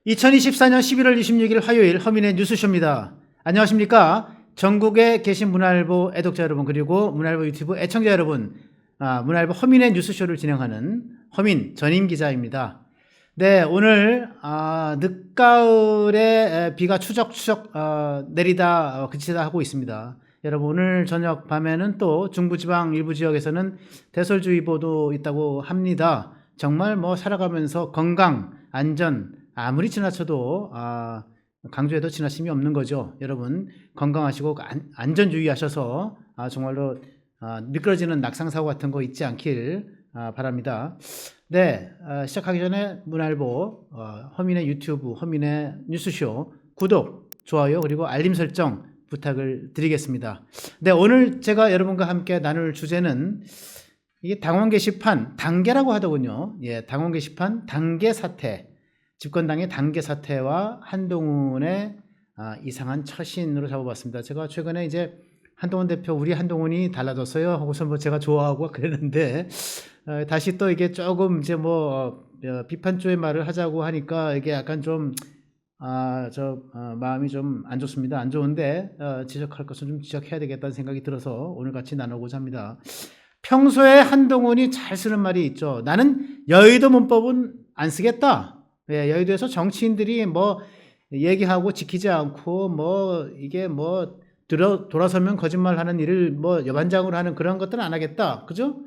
2024년 11월 26일 화요일 허민의 뉴스쇼입니다. 안녕하십니까? 전국에 계신 문화일보 애독자 여러분, 그리고 문화일보 유튜브 애청자 여러분, 문화일보 허민의 뉴스쇼를 진행하는 허민 전임 기자입니다. 네, 오늘 늦가을에 비가 추적추적 내리다 그치다 하고 있습니다. 여러분, 오늘 저녁 밤에는 또 중부지방 일부 지역에서는 대설주의보도 있다고 합니다. 정말 살아가면서 건강, 안전, 아무리 지나쳐도 강조해도 지나침이 없는 거죠. 여러분, 건강하시고 안전주의하셔서 정말로 미끄러지는 낙상사고 같은 거 있지 않길 바랍니다. 네, 시작하기 전에 문화일보 허민의 유튜브 허민의 뉴스쇼 구독, 좋아요, 그리고 알림 설정 부탁을 드리겠습니다. 네, 오늘 제가 여러분과 함께 나눌 주제는 이게 당원 게시판 단계라고 하더군요. 예, 당원 게시판 단계 사태, 집권당의 단계 사태와 한동훈의 이상한 처신으로 잡아봤습니다. 제가 최근에 이제 한동훈 대표, 우리 한동훈이 달라졌어요 하고서 제가 좋아하고 그랬는데 다시 또 이게 조금 이제 비판 쪽의 말을 하자고 하니까 이게 약간 좀 마음이 좀 안 좋습니다. 안 좋은데 지적할 것은 좀 지적해야 되겠다는 생각이 들어서 오늘 같이 나누고자 합니다. 평소에 한동훈이 잘 쓰는 말이 있죠. 나는 여의도 문법은 안 쓰겠다. 예, 여의도에서 정치인들이 얘기하고 지키지 않고 이게 돌아서면 거짓말하는 일을 여반장으로 하는 그런 것들은 안 하겠다. 그죠?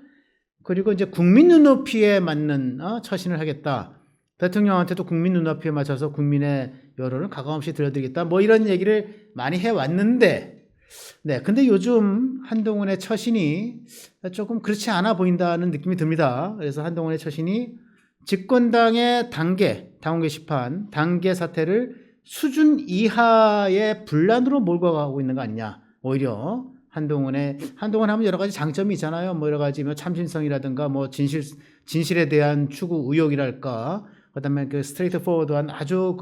그리고 이제 국민 눈높이에 맞는 처신을 하겠다. 대통령한테도 국민 눈높이에 맞춰서 국민의 여론을 가감없이 들려드리겠다. 이런 얘기를 많이 해왔는데, 네, 근데 요즘 한동훈의 처신이 조금 그렇지 않아 보인다는 느낌이 듭니다. 그래서 한동훈의 처신이 집권당의 당원 게시판 단계 사태를 수준 이하의 분란으로 몰고 가고 있는 거 아니냐. 오히려 한동훈 하면 여러 가지 장점이 있잖아요. 여러 가지 참신성이라든가 진실에 대한 추구 의혹이랄까, 그다음에 그 스트레이트 포워드한 아주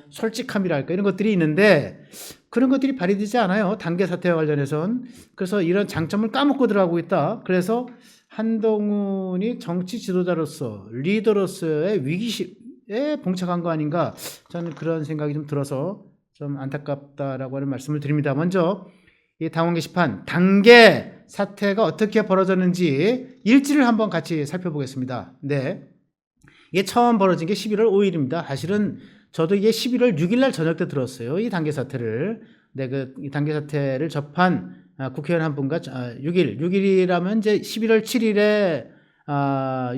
솔직함이랄까, 이런 것들이 있는데 그런 것들이 발휘되지 않아요. 단계 사태와 관련해선. 그래서 이런 장점을 까먹고 들어가고 있다. 그래서 한동훈이 정치 지도자로서, 리더로서의 위기에 봉착한 거 아닌가, 저는 그런 생각이 좀 들어서 좀 안타깝다라고 하는 말씀을 드립니다. 먼저 이 당원 게시판 단계 사태가 어떻게 벌어졌는지 일지를 한번 같이 살펴보겠습니다. 네, 이게 처음 벌어진 게 11월 5일입니다. 사실은 저도 이게 11월 6일 날 저녁 때 들었어요. 이 단계 사태를. 네, 이 단계 사태를 접한 국회의원 한 분과 6일이라면 이제 11월 7일에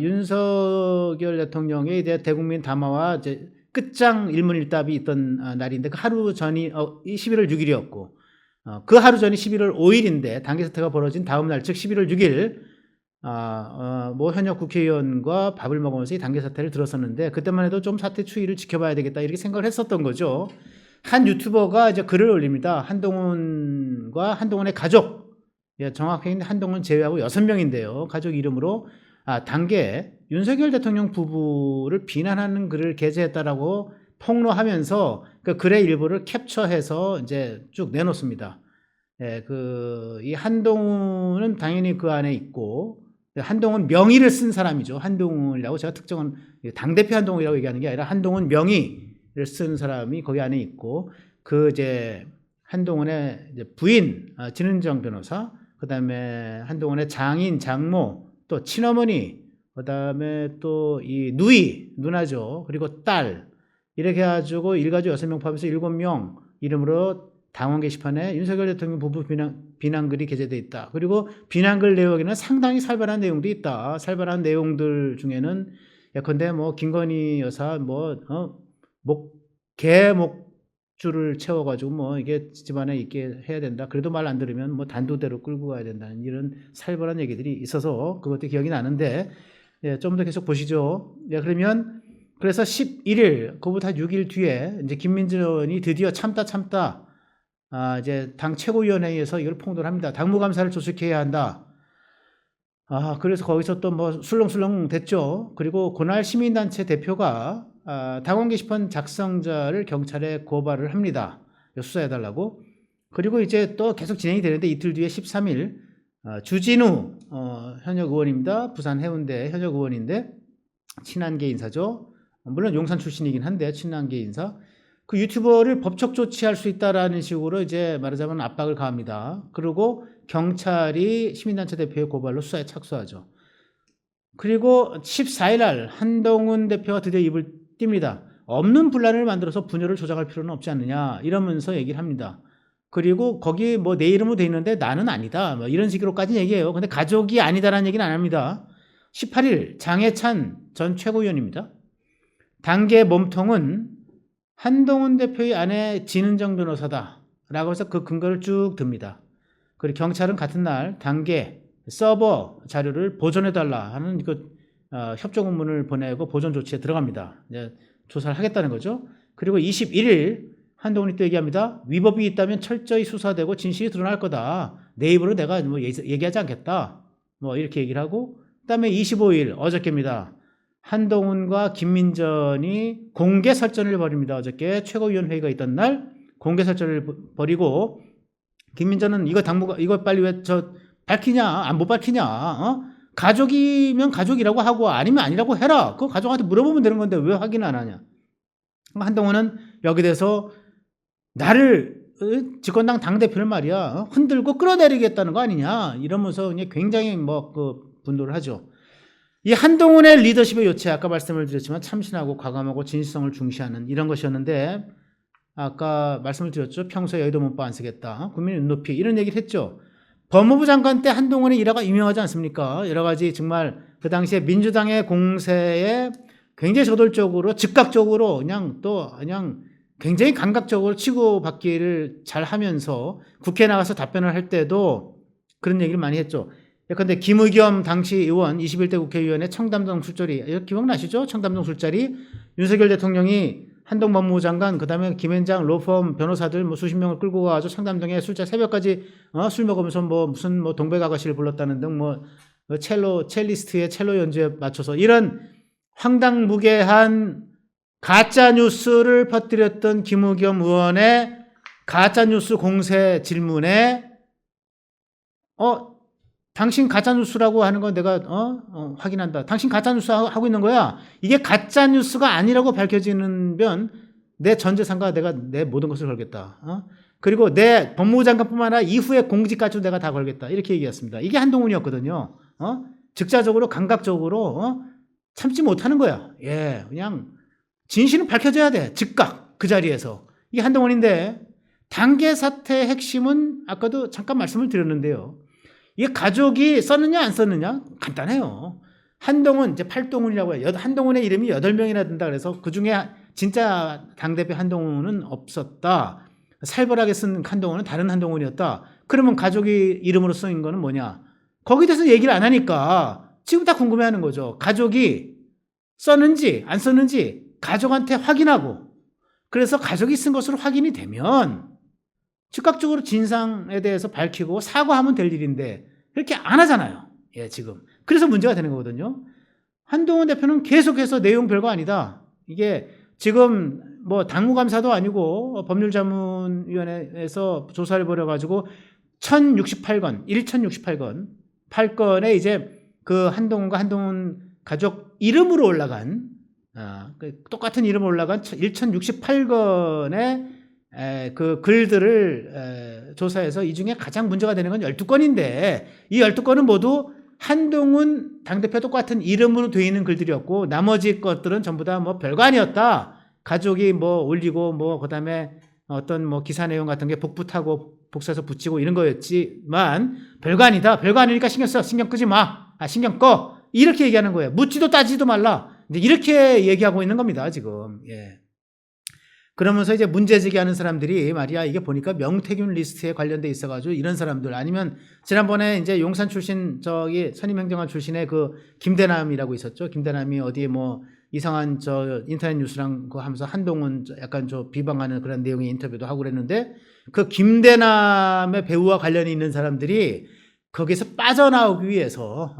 윤석열 대통령의 대국민 담화와 이제 끝장 일문일답이 있던 날인데, 그 하루 전이 이 11월 6일이었고 그 하루 전이 11월 5일인데 단계 사태가 벌어진 다음 날, 즉 11월 6일 현역 국회의원과 밥을 먹으면서 이 단계 사태를 들었었는데, 그때만 해도 좀 사태 추이를 지켜봐야 되겠다 이렇게 생각을 했었던 거죠. 한 유튜버가 이제 글을 올립니다. 한동훈과 한동훈의 가족, 예, 정확히 한동훈 제외하고 6명인데요. 가족 이름으로 단계 윤석열 대통령 부부를 비난하는 글을 게재했다라고 폭로하면서 그 글의 일부를 캡처해서 이제 쭉 내놓습니다. 예, 이 한동훈은 당연히 그 안에 있고, 한동훈 명의를 쓴 사람이죠. 한동훈이라고 제가 특정한 당대표 한동훈이라고 얘기하는 게 아니라 한동훈 명의를 쓴 사람이 거기 안에 있고, 이제 한동훈의 이제 부인 진은정 변호사, 그다음에 한동훈의 장인, 장모, 또 친어머니, 그다음에 또 이 누나죠. 그리고 딸, 이렇게 해가지고 일가족 6명 포함해서 7명 이름으로 당원 게시판에 윤석열 대통령 부부 비난글이 게재되어 있다. 그리고 비난글 내용에는 상당히 살벌한 내용도 있다. 살벌한 내용들 중에는 예컨대 김건희 여사 개 목줄을 채워가지고 이게 집안에 있게 해야 된다. 그래도 말 안 들으면 단두대로 끌고 가야 된다는 이런 살벌한 얘기들이 있어서 그것도 기억이 나는데, 예, 좀 더 계속 보시죠. 예, 그래서 11일, 그보다 6일 뒤에 이제 김민재 의원이 드디어 참다 이제 당 최고위원회에서 이걸 폭로를 합니다. 당무감사를 조직해야 한다. 그래서 거기서 또 술렁술렁 됐죠. 그리고 그날 시민단체 대표가 당원 게시판 작성자를 경찰에 고발을 합니다. 수사해달라고. 그리고 이제 또 계속 진행이 되는데, 이틀 뒤에 13일 주진우 현역 의원입니다. 부산 해운대 현역 의원인데 친한계 인사죠. 물론 용산 출신이긴 한데 친한계 인사. 그 유튜버를 법적 조치할 수 있다라는 식으로 이제 말하자면 압박을 가합니다. 그리고 경찰이 시민단체 대표의 고발로 수사에 착수하죠. 그리고 14일 날 한동훈 대표가 드디어 입을 띱니다. 없는 분란을 만들어서 분열을 조장할 필요는 없지 않느냐 이러면서 얘기를 합니다. 그리고 거기 뭐 내 이름으로 돼 있는데 나는 아니다 뭐 이런 식으로까지 얘기해요. 근데 가족이 아니다라는 얘기는 안 합니다. 18일 장해찬 전 최고위원입니다. 당계 몸통은 한동훈 대표의 아내 진은정 변호사다라고 해서 그 근거를 쭉 듭니다. 그리고 경찰은 같은 날 당계 서버 자료를 보존해달라 하는 협조 공문을 보내고 보존 조치에 들어갑니다. 이제 조사를 하겠다는 거죠. 그리고 21일 한동훈이 또 얘기합니다. 위법이 있다면 철저히 수사되고 진실이 드러날 거다. 내 입으로 내가 뭐 얘기하지 않겠다. 뭐 이렇게 얘기를 하고 그다음에 25일 어저께입니다. 한동훈과 김민전이 공개 설전을 벌입니다. 어저께 최고위원 회의가 있던 날 공개 설전을 벌이고 김민전은 이거 빨리 왜 밝히냐? 안 못 밝히냐? 가족이면 가족이라고 하고 아니면 아니라고 해라. 그거 가족한테 물어보면 되는 건데 왜 확인 안 하냐? 한동훈은 여기 대해서 나를 집권당 당대표를 말이야 흔들고 끌어내리겠다는 거 아니냐 이러면서 그냥 굉장히 분노를 하죠. 이 한동훈의 리더십의 요체 아까 말씀을 드렸지만 참신하고 과감하고 진실성을 중시하는 이런 것이었는데 아까 말씀을 드렸죠. 평소에 여의도 문법 안 쓰겠다. 국민 눈높이 이런 얘기를 했죠. 법무부 장관 때 한동훈의 일화가 유명하지 않습니까? 여러 가지 정말 그 당시에 민주당의 공세에 굉장히 저돌적으로 즉각적으로 그냥 굉장히 감각적으로 치고받기를 잘 하면서 국회에 나가서 답변을 할 때도 그런 얘기를 많이 했죠. 그런데 김의겸 당시 의원 21대 국회의원의 청담동 술자리 기억나시죠? 청담동 술자리 윤석열 대통령이 한동 법무부 장관 그다음에 김앤장 로펌 변호사들 수십 명을 끌고 가가지고 청담동에 술자리 새벽까지 술 먹으면서 무슨 동백 아가씨를 불렀다는 등 첼리스트의 첼로 연주에 맞춰서 이런 황당무계한 가짜 뉴스를 퍼뜨렸던 김의겸 의원의 가짜 뉴스 공세 질문에 당신 가짜 뉴스라고 하는 건 내가 확인한다. 당신 가짜 뉴스 하고 있는 거야. 이게 가짜 뉴스가 아니라고 밝혀지는 면 내 전 재산과 내가 내 모든 것을 걸겠다. 그리고 내 법무부 장관뿐만 아니라 이후에 공직까지도 내가 다 걸겠다. 이렇게 얘기했습니다. 이게 한동훈이었거든요. 즉자적으로 감각적으로 참지 못하는 거야. 예, 그냥 진실은 밝혀져야 돼. 즉각 그 자리에서. 이게 한동훈인데 당계 사태의 핵심은 아까도 잠깐 말씀을 드렸는데요. 이게 가족이 썼느냐 안 썼느냐 간단해요. 한동훈 이제 팔동훈이라고 해요. 한동훈의 이름이 8명이나 된다 그래서 그중에 진짜 당대표 한동훈은 없었다. 살벌하게 쓴 한동훈은 다른 한동훈이었다. 그러면 가족이 이름으로 쓰인 거는 뭐냐? 거기에 대해서 얘기를 안 하니까 지금 다 궁금해하는 거죠. 가족이 썼는지 안 썼는지 가족한테 확인하고 그래서 가족이 쓴 것으로 확인이 되면 즉각적으로 진상에 대해서 밝히고 사과하면 될 일인데 그렇게 안 하잖아요. 예, 지금. 그래서 문제가 되는 거거든요. 한동훈 대표는 계속해서 내용 별거 아니다. 이게 지금 당무감사도 아니고 법률자문위원회에서 조사를 벌여가지고 1068건 8건에 이제 그 한동훈과 한동훈 가족 이름으로 올라간 똑같은 이름으로 올라간 1068건의 그 글들을 조사해서 이 중에 가장 문제가 되는 건 12건인데 이 12건은 모두 한동훈 당대표 똑같은 이름으로 되어 있는 글들이었고 나머지 것들은 전부 다 별거 아니었다. 가족이 올리고 그다음에 어떤 기사 내용 같은 게 복붙하고 복사해서 붙이고 이런 거였지만 별거 아니다. 별거 아니니까 신경 써. 신경 끄지 마. 신경 꺼. 이렇게 얘기하는 거예요. 묻지도 따지도 말라. 이렇게 얘기하고 있는 겁니다, 지금. 예. 그러면서 이제 문제 제기하는 사람들이 말이야 이게 보니까 명태균 리스트에 관련돼 있어가지고 이런 사람들 아니면 지난번에 이제 용산 출신 선임행정관 출신의 그 김대남이라고 있었죠. 김대남이 어디에 이상한 인터넷 뉴스랑 그거 하면서 한동훈 약간 비방하는 그런 내용의 인터뷰도 하고 그랬는데 그 김대남의 배우와 관련이 있는 사람들이 거기서 빠져나오기 위해서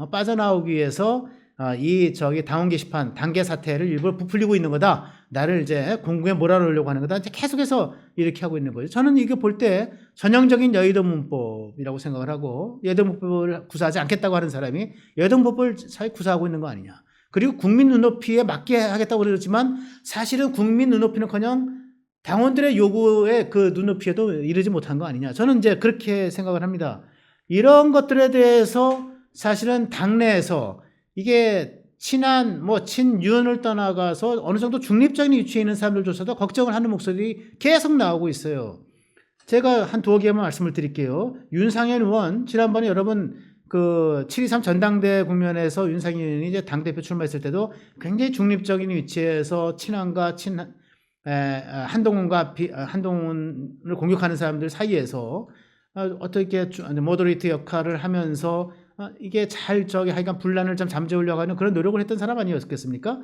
이 당원 게시판 당계 사태를 일부러 부풀리고 있는 거다. 나를 이제 공공에 몰아넣으려고 하는 거다. 이제 계속해서 이렇게 하고 있는 거죠. 저는 이게 볼 때 전형적인 여의도 문법이라고 생각을 하고 여의도 문법을 구사하지 않겠다고 하는 사람이 여의도 문법을 사실 구사하고 있는 거 아니냐. 그리고 국민 눈높이에 맞게 하겠다고 그러지만 사실은 국민 눈높이는커녕 당원들의 요구에 그 눈높이에도 이르지 못한 거 아니냐. 저는 이제 그렇게 생각을 합니다. 이런 것들에 대해서 사실은 당내에서 이게 친한 친윤을 떠나가서 어느 정도 중립적인 위치에 있는 사람들조차도 걱정을 하는 목소리 계속 나오고 있어요. 제가 한 두어 개만 말씀을 드릴게요. 윤상현 의원, 지난번에 여러분 그 7.23 전당대 국면에서 윤상현 의원이 이제 당대표 출마했을 때도 굉장히 중립적인 위치에서 친한과 한동훈을 공격하는 사람들 사이에서 어떻게 모더레이터 역할을 하면서 이게 하여간 분란을 좀 잠재우려고 하는 그런 노력을 했던 사람 아니었겠습니까?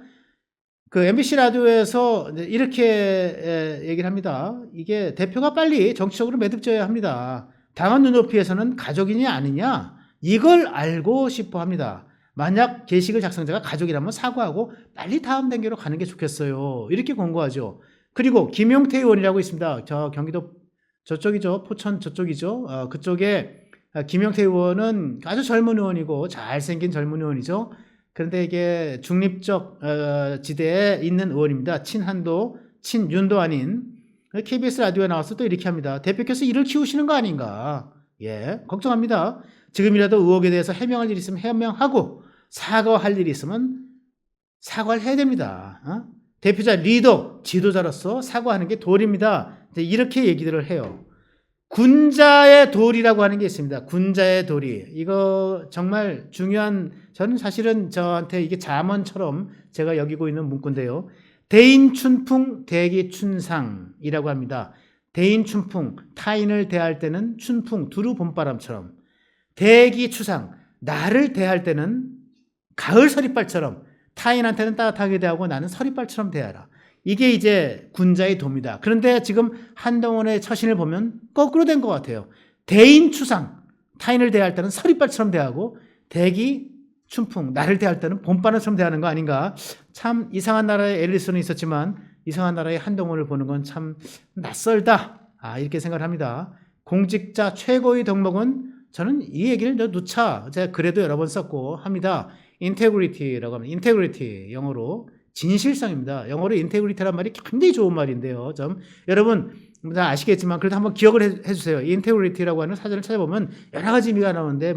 그 MBC 라디오에서 이렇게 얘기를 합니다. 이게 대표가 빨리 정치적으로 매듭져야 합니다. 당원 눈높이에서는 가족이냐 아니냐 이걸 알고 싶어 합니다. 만약 게시글 작성자가 가족이라면 사과하고 빨리 다음 단계로 가는 게 좋겠어요. 이렇게 권고하죠. 그리고 김용태 의원이라고 있습니다. 저 경기도 저쪽이죠. 포천 저쪽이죠. 그쪽에 김용태 의원은 아주 젊은 의원이고 잘생긴 젊은 의원이죠. 그런데 이게 중립적 지대에 있는 의원입니다. 친한도, 친윤도 아닌. KBS 라디오에 나와서 또 이렇게 합니다. 대표께서 이를 키우시는 거 아닌가. 예, 걱정합니다. 지금이라도 의혹에 대해서 해명할 일이 있으면 해명하고 사과할 일이 있으면 사과를 해야 됩니다. 대표자, 리더, 지도자로서 사과하는 게 도리입니다. 이렇게 얘기들을 해요. 군자의 도리라고 하는 게 있습니다. 군자의 도리. 이거 정말 중요한, 저는 사실은 저한테 이게 잠언처럼 제가 여기고 있는 문구인데요. 대인춘풍 대기춘상이라고 합니다. 대인춘풍, 타인을 대할 때는 춘풍, 두루 봄바람처럼. 대기추상, 나를 대할 때는 가을 서리빨처럼 타인한테는 따뜻하게 대하고 나는 서리빨처럼 대하라. 이게 이제 군자의 도입니다. 그런데 지금 한동훈의 처신을 보면 거꾸로 된 것 같아요. 대인추상, 타인을 대할 때는 서리빨처럼 대하고 대기 춘풍, 나를 대할 때는 봄바람처럼 대하는 거 아닌가. 참 이상한 나라의 앨리스는 있었지만 이상한 나라의 한동훈을 보는 건 참 낯설다. 이렇게 생각을 합니다. 공직자 최고의 덕목은 저는 이 얘기를 누차 제가 글에도 여러 번 썼고 합니다. 인테그리티라고 합니다. 인테그리티 영어로 진실성입니다. 영어로 인테그리티란 말이 굉장히 좋은 말인데요. 여러분 다 아시겠지만 그래도 한번 기억을 해주세요. 인테그리티라고 하는 사전을 찾아보면 여러 가지 의미가 나오는데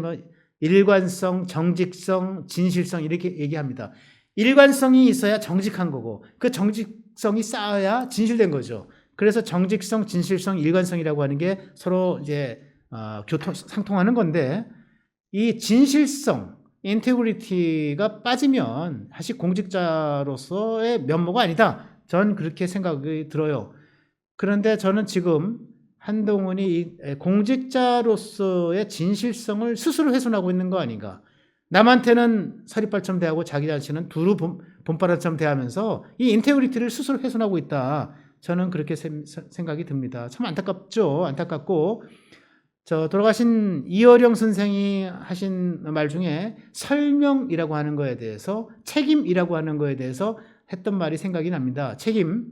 일관성, 정직성, 진실성 이렇게 얘기합니다. 일관성이 있어야 정직한 거고 그 정직성이 쌓아야 진실된 거죠. 그래서 정직성, 진실성, 일관성이라고 하는 게 서로 이제 상통하는 건데 이 진실성, 인테그리티가 빠지면 사실 공직자로서의 면모가 아니다. 전 그렇게 생각이 들어요. 그런데 저는 지금 한동훈이 공직자로서의 진실성을 스스로 훼손하고 있는 거 아닌가. 남한테는 서리빨처럼 대하고 자기 자신은 두루 봄바람처럼 대하면서 이 인테그리티를 스스로 훼손하고 있다. 저는 그렇게 생각이 듭니다. 참 안타깝죠. 안타깝고 돌아가신 이어령 선생이 하신 말 중에 설명이라고 하는 거에 대해서 책임이라고 하는 거에 대해서 했던 말이 생각이 납니다. 책임,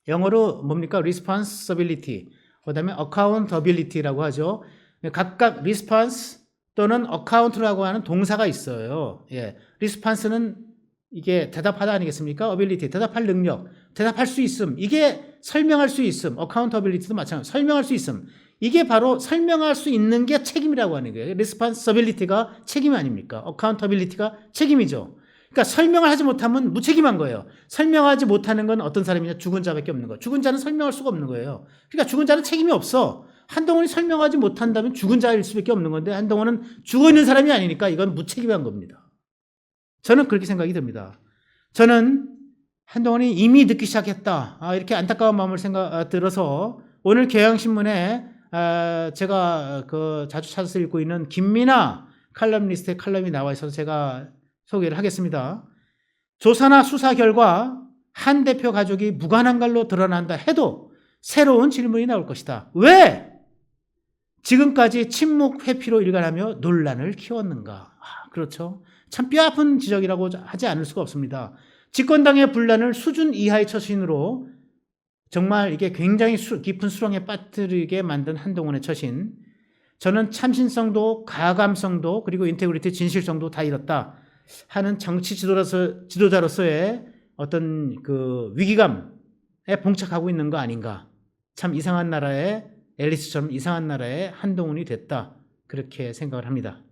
영어로 뭡니까? responsibility, 그 다음에 accountability라고 하죠. 각각 response 또는 account라고 하는 동사가 있어요. 예, response는 이게 대답하다 아니겠습니까? ability, 대답할 능력, 대답할 수 있음, 이게 설명할 수 있음, accountability도 마찬가지로 설명할 수 있음. 이게 바로 설명할 수 있는 게 책임이라고 하는 거예요. responsibility가 책임 아닙니까? accountability가 책임이죠. 그러니까 설명을 하지 못하면 무책임한 거예요. 설명하지 못하는 건 어떤 사람이냐? 죽은 자밖에 없는 거예요. 죽은 자는 설명할 수가 없는 거예요. 그러니까 죽은 자는 책임이 없어. 한동훈이 설명하지 못한다면 죽은 자일 수밖에 없는 건데 한동훈은 죽어있는 사람이 아니니까 이건 무책임한 겁니다. 저는 그렇게 생각이 듭니다. 저는 한동훈이 이미 늦기 시작했다. 이렇게 안타까운 마음을 들어서 오늘 경향신문에 제가 자주 찾아서 읽고 있는 김민아 칼럼니스트의 칼럼이 나와 있어서 제가 소개를 하겠습니다. 조사나 수사 결과 한 대표 가족이 무관한 걸로 드러난다 해도 새로운 질문이 나올 것이다. 왜 지금까지 침묵 회피로 일관하며 논란을 키웠는가? 그렇죠. 참 뼈아픈 지적이라고 하지 않을 수가 없습니다. 집권당의 분란을 수준 이하의 처신으로 정말 이게 굉장히 깊은 수렁에 빠뜨리게 만든 한동훈의 처신. 저는 참신성도 가감성도 그리고 인테그리티 진실성도 다 잃었다. 하는 정치 지도자로서의 어떤 그 위기감에 봉착하고 있는 거 아닌가. 참 이상한 나라의 앨리스처럼 이상한 나라의 한동훈이 됐다. 그렇게 생각을 합니다.